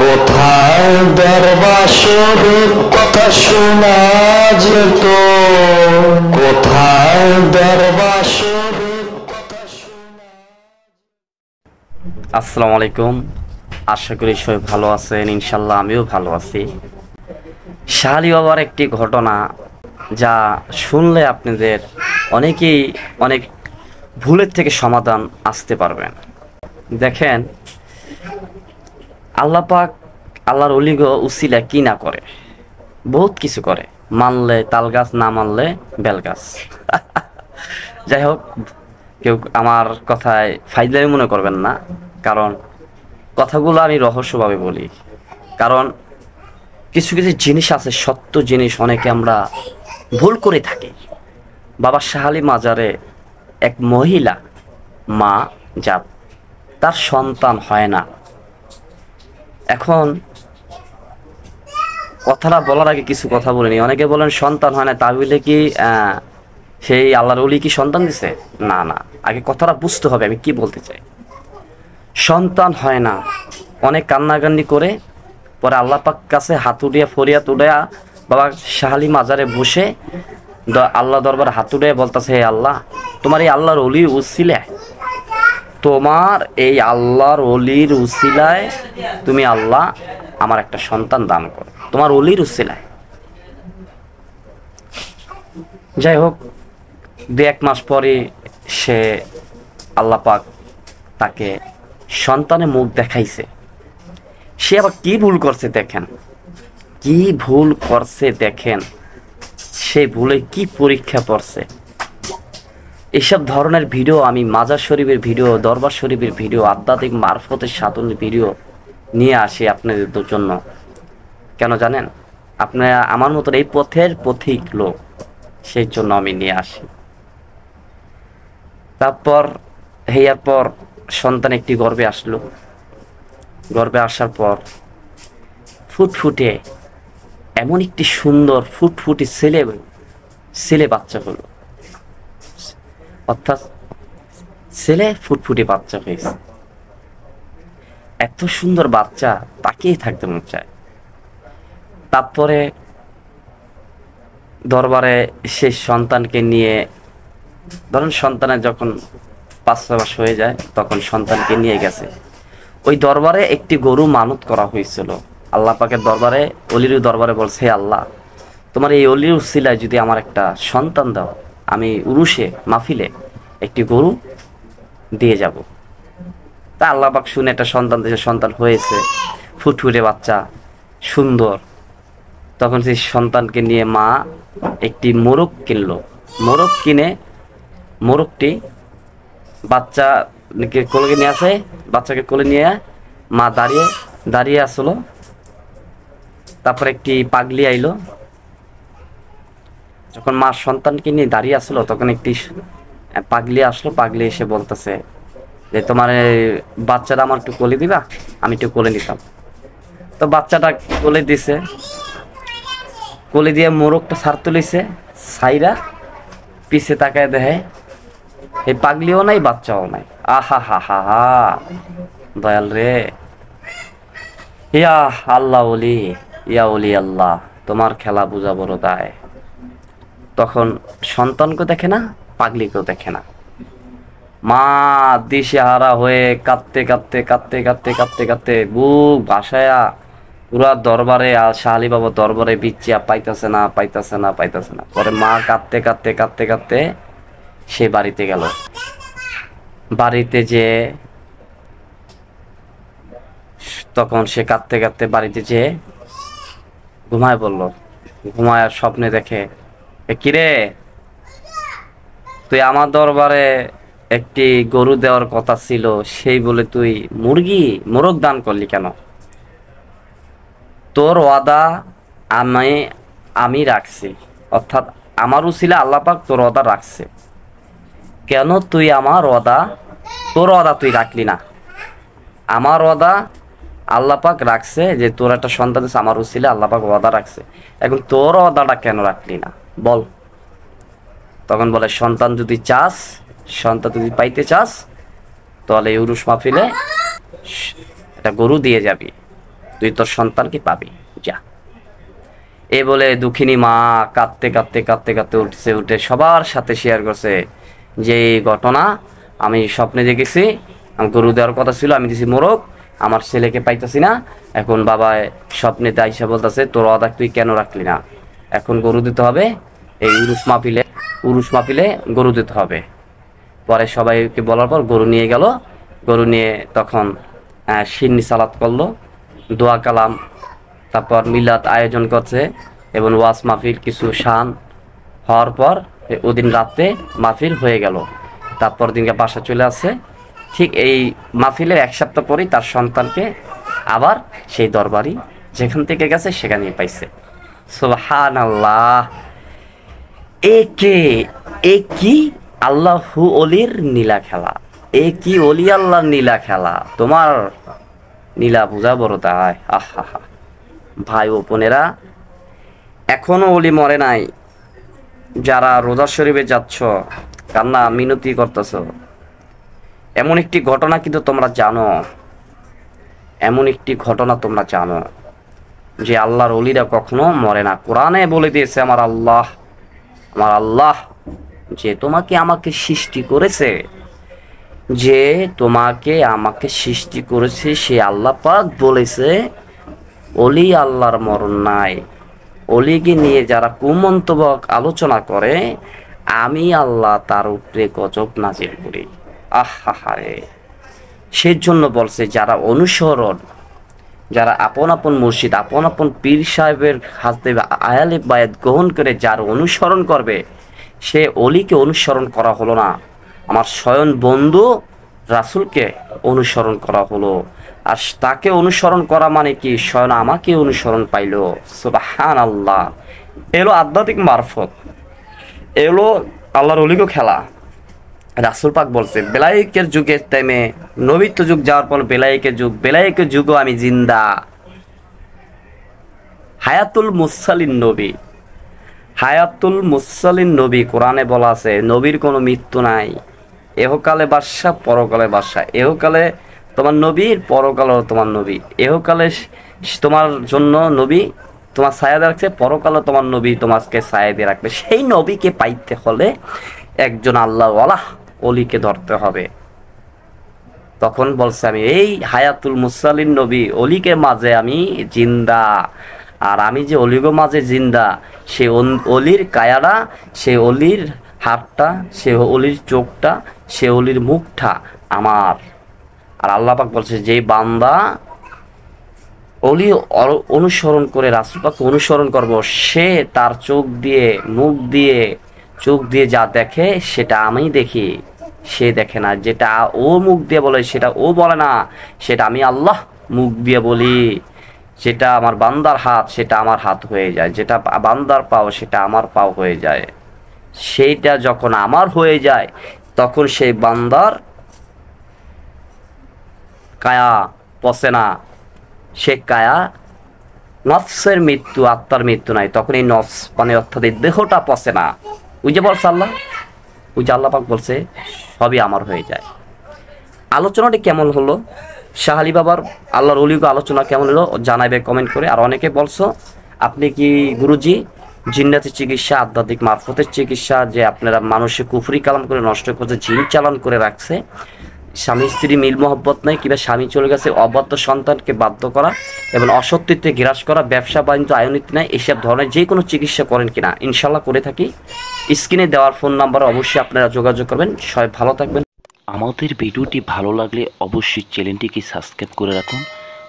কোথায় দরবাসরের কথা শোনা যেত, কোথায় দরবাসরের কথা শোনা। আসসালামু আলাইকুম, আশা করি সবাই ভালো আছেন। ইনশাল্লাহ আমিও ভালো আছি। শাহ আলী বাবার একটি ঘটনা যা শুনলে আপনাদের অনেকেই অনেক ভুলের থেকে সমাধান আসতে পারবেন। দেখেন, আল্লাহ পাক আল্লাহর অলি উসিলা কি না করে, বহুত কিছু করে। মানলে তাল গাছ, না মানলে বেল গাছ। যাই হোক, কেউ আমার কথায় ফাইদলামি মনে করবেন না, কারণ কথাগুলো আমি রহস্যভাবে বলি। কারণ কিছু কিছু জিনিস আছে, সত্য জিনিস অনেকে আমরা ভুল করে থাকি। বাবা শাহ আলী মাজারে এক মহিলা মা জাত, তার সন্তান হয় না। এখন কথাটা বলার আগে কিছু কথা বলিনি। অনেকে বলেন সন্তান হয় না, তাহলে কি সেই আল্লাহর ওলি কি সন্তান দিছে? না না, আগে কথাটা বুঝতে হবে আমি কি বলতে চাই। সন্তান হয় না, অনেক কান্নাকান্নি করে পরে আল্লাহ পাক কাছে হাত উঠিয়া ফরিয়াদ উঠাইয়া বাবা শাহ আলী মাজারে বসে আল্লাহ দরবারে হাত উঠিয়ে বলতেছে, হে আল্লাহ, তোমার এই আল্লাহর ওলির উসিলায়, তোমার এই আল্লাহর ওলির উসিলায় তুমি আল্লাহ আমার একটা সন্তান দান করো, তোমার ওলির উসিলায়। যাই হোক, 2-1 মাস পরে সে আল্লাহ পাক তাকে সন্তানের মুখ দেখাইছে। সে আবার কি ভুল করছে দেখেন, কি ভুল করছে দেখেন, সে ভুলে কি পরীক্ষা পড়ছে। এসব ধরনের ভিডিও আমি মাজার শরীফের ভিডিও, দরবার শরীফের ভিডিও, আধ্যাত্মিক মারফতের সাধনের ভিডিও নিয়ে আসি আপনাদের জন্য। কেন জানেন? আপনারা আমার মতন এই পথের পথিক লোক, সেই জন্য আমি নিয়ে আসি। তারপর হইয়ার পর সন্তান একটি গর্ভে আসলো। গর্ভে আসার পর ফুটফুটে এমন একটি সুন্দর ফুটফুটে ছেলে বাচ্চা হলো, অর্থাৎ ছেলে ফুটফুটে বাচ্চা হয়েছে। এত সুন্দর বাচ্চা, তাকিয়ে থাকতে মন চায়। তারপরে দরবারে সে সন্তানকে নিয়ে, ধরেন সন্তানের যখন 5-6 মাস হয়ে যায়, তখন সন্তানকে নিয়ে গেছে। ওই দরবারে একটি গরু মানত করা হয়েছিল। আল্লাহ পাকের দরবারে, অলির দরবারে বলছে, হে আল্লাহ, তোমার এই অলির উসিলায় যদি আমার একটা সন্তান দাও, আমি উরুষে মাহফিলে একটি গরু দিয়ে যাব। তা আল্লাহ পাক শুনে একটা সন্তান দিয়েছে, সন্তান হয়েছে, ফুটফুটে বাচ্চা, সুন্দর। তখন সেই সন্তানকে নিয়ে মা একটি মোরগ কিনলো। মোরগ কিনে মোরগটি বাচ্চাকে কোলে নিয়ে আসে, বাচ্চাকে কোলে নিয়ে মা দাঁড়িয়ে আসলো। তারপর একটি পাগলি আইলো। যখন মা সন্তানকে নিয়ে দাঁড়িয়ে আসলো, তখন একটি পাগলি আসলো। পাগলি এসে বলতেছে যে, তোমার বাচ্চাটা আমার একটু কোলে দিবা? আমি একটু কোলে নিতাম। তো বাচ্চাটা কোলে দিছে, কোলে দিয়ে মোরগটা ছাড়তে লইছে। সাইরা পিছে তাকায় দেখে এই পাগলিও নাই, বাচ্চাও নাই। আহা হা হা হা, দয়াল রে, ইয়া আল্লাহ ওলি, ইয়া ওলি আল্লাহ, তোমার খেলা বোঝা বড় দায়। তখন সন্তানকে দেখে না, পাগলিকেও দেখে না। মা দিশেহারা হয়ে কাঁদতে কাঁদতে কাঁদতে কাঁদতে কাঁদতে কাঁদতে বুক ভাসায়া পুরা দরবারে, আর শাহ আলী বাবা দরবারে বিচ্ছিয়া পাইতেছে না, পাইতেছে না, পাইতেছে না। পরে মা কাঁদতে কাঁদতে কাঁদতে কাঁদতে সে বাড়িতে গেল। বাড়িতে যে তখন সে কাঁদতে কাঁদতে বাড়িতে যে ঘুমায় বলল। ঘুমায় স্বপ্নে দেখে, কিরে, তুই আমার দরবারে একটি গরু দেওয়ার কথা ছিল, সেই বলে তুই মোরগ দান করলি কেন? তোর ওয়াদা আমি রাখছি, অর্থাৎ আমার উসিলা আল্লাহ পাক তোর ওয়াদা রাখছে। কেন তুই আমার ওয়াদা, তোর ওয়াদা তুই রাখলি না? আমার ওয়াদা আল্লাহ পাক রাখছে যে তোর একটা সন্তান আছে, আমার উসিলা আল্লাহ পাক ওয়াদা রাখছে। এখন তোর ওয়াদাটা কেন রাখলি না বল? তখন বলে, সন্তান যদি পাইতে চাস, তাহলে উরুস মাহফিলে একটা গরু দিয়ে যাবি। তুই তোর সন্তানকে পাবি, যা। এ বলে দুঃখিনী মা কাঁদতে কাঁদতে কাঁদতে কাঁদতে উঠে সবার সাথে শেয়ার করছে যে এই ঘটনা আমি স্বপ্নে দেখেছি, আমি গরু দেওয়ার কথা ছিল, আমি দিছি মোরগ, আমার ছেলেকে পাইতেছি না। এখন বাবা স্বপ্নেতে আইসা বলতেছে তোর অদা তুই কেন রাখলি না, এখন গরু দিতে হবে, এই উরুস মাপিলে গরু দিতে হবে। পরে সবাইকে বলার পর গরু নিয়ে গেল, গরু নিয়ে তখন সিন্নি সালাত করলো, দোয়া কালাম, তারপর মিলাদ আয়োজন করছে এবং ওয়াজ মাহফিল কিছু শান হওয়ার পর ওদিন রাতে মাহফিল হয়ে গেল। তারপর দিনকে বাসা চলে আসছে। ঠিক এই মাহফিলের 1 সপ্তাহ পরেই তার সন্তানকে আবার সেই দরবারি যেখান থেকে গেছে সেখানে পাইছে। সুবহানাল্লাহ। এ কি আল্লাহু অলির নীলা খেলা, এ কি অলি আল্লাহর নীলা খেলা, তোমার নীলা বোঝা বড় তাই। আহা ভাই ও বোনেরা, এখনো অলি মরে নাই। যারা রোজা শরীফে যাচ্ছ, কান্না মিনতি করতেছ, এমন একটি ঘটনা কিন্তু তোমরা জানো, এমন একটি ঘটনা তোমরা জানো যে আল্লাহর অলিরা কখনো মরে না। কোরআনে বলে দিয়েছে আমার আল্লাহ যে তোমাকে আমাকে সৃষ্টি করেছে, যে তোমাকে আমাকে সৃষ্টি করেছে, সে আল্লাহ পাক বলেছে অলি আল্লাহর মরণ নাই। অলিকে নিয়ে যারা কুমন্তব্য আলোচনা করে আমি আল্লাহ তার উপরে গজব নাজিল করি। আহারে, সেজন্য বলছে যারা অনুসরণ, যারা আপন আপন মুর্শিদ, আপন আপন পীর সাহেবের হাতে আয়ালে বায়াত গ্রহণ করে যার অনুসরণ করবে, সে অলিকে অনুসরণ করা হলো না, আমার স্বয়ং বন্ধু রাসূলকে অনুসরণ করা হলো। আর তাকে অনুসরণ করা মানে কি, স্বয়ং আমাকে অনুসরণ পাইল। সুবহানাল্লাহ। এলো আধ্যাত্মিক মারফত, এলো আল্লাহর অলিগো খেলা। রাসূল পাক বলছে বেলায়েকের যুগের টাইমে, নবীত্ব যুগ যাওয়ার পর বেলায়েকের যুগও আমি জিন্দা। হায়াতুল মুরসালিন নবী, কোরআনে বলা আছে নবীর কোনো মৃত্যু নাই। এহকালে বাদশা, পরকালে বাদশা। এহকালে তোমার নবী, পরকালে তোমার নবী। এহকালে তোমার জন্য নবী তোমার ছায়া দিয়ে রাখছে, পরকালে তোমার নবী তোমাকে ছায়া দিয়ে রাখবে। সেই নবীকে পাইতে হলে একজন আল্লাহওয়ালা অলিকে ধরতে হবে। তখন বলছে আমি এই হায়াতুল মুরসালিন নবী অলিকে মাঝে আমি জিন্দা। আর আমি যে অলিগো মাঝে জিন্দা, সে অলির কায়াটা, সে অলির হাতটা, সে অলির চোখটা, সে অলির মুখটা আমার। আর আল্লাহ পাক বলছে যে বান্দা অলি অনুসরণ করে রাসূল পাককে অনুসরণ করব, সে তার চোখ দিয়ে যা দেখে সেটা আমি দেখি, সে দেখে না। যেটা ও মুখ দিয়ে বলে সেটা ও বলে না, সেটা আমি আল্লাহ মুখ দিয়ে বলি। যেটা আমার বান্দার হাত সেটা আমার হাত হয়ে যায়, যেটা বান্দার পাও সেটা আমার পাও হয়ে যায়। সেইটা যখন আমার হয়ে যায় তখন সেই বান্দার কায়া পচে না, সে কায়া নফসের মৃত্যু, আত্মার মৃত্যু নাই। তখন এই নফস মানে অর্থাৎ এই দেহটা পচে না। ওই যে বলছে আল্লাহ পাক বলছে সবই আমার হয়ে যায়। আলোচনাটি কেমন হলো, শাহ আলী বাবার আল্লাহর অলিগো আলোচনা কেমন হলো জানাইবে কমেন্ট করে। আর অনেকে বলছো আপনি কি গুরুজি জিন্নাতি চিকিৎসা, আধ্যাত্মিক মারফতের চিকিৎসা, যে আপনারা মানুষের কুফরি কালাম করে নষ্ট করছে, জিন চালান করে রাখছে, স্বামী স্ত্রী মিল মহব্বত নাই, কিংবা স্বামী চলে গেছে, অবাধ্য সন্তানকে বাধ্য করা এবং অসত্যিত্বে গ্রাস করা, ব্যবসা বাণিজ্য আয়নীতি নাই, এইসব ধরনের যে কোনো চিকিৎসা করেন কিনা, ইনশাল্লাহ করে থাকি। স্ক্রিনে দেওয়ার ফোন নাম্বারে অবশ্যই আপনারা যোগাযোগ করবেন। সবাই ভালো থাকবেন। আমাদের ভিডিওটি ভালো লাগলে অবশ্যই চ্যানেলটিকে সাবস্ক্রাইব করে রাখুন,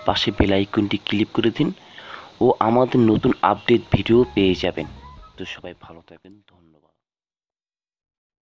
পাশে বেল আইকনটি ক্লিক করে দিন ও আমাদের নতুন আপডেট ভিডিও পেয়ে যাবেন। তো সবাই ভালো থাকবেন। ধন্যবাদ।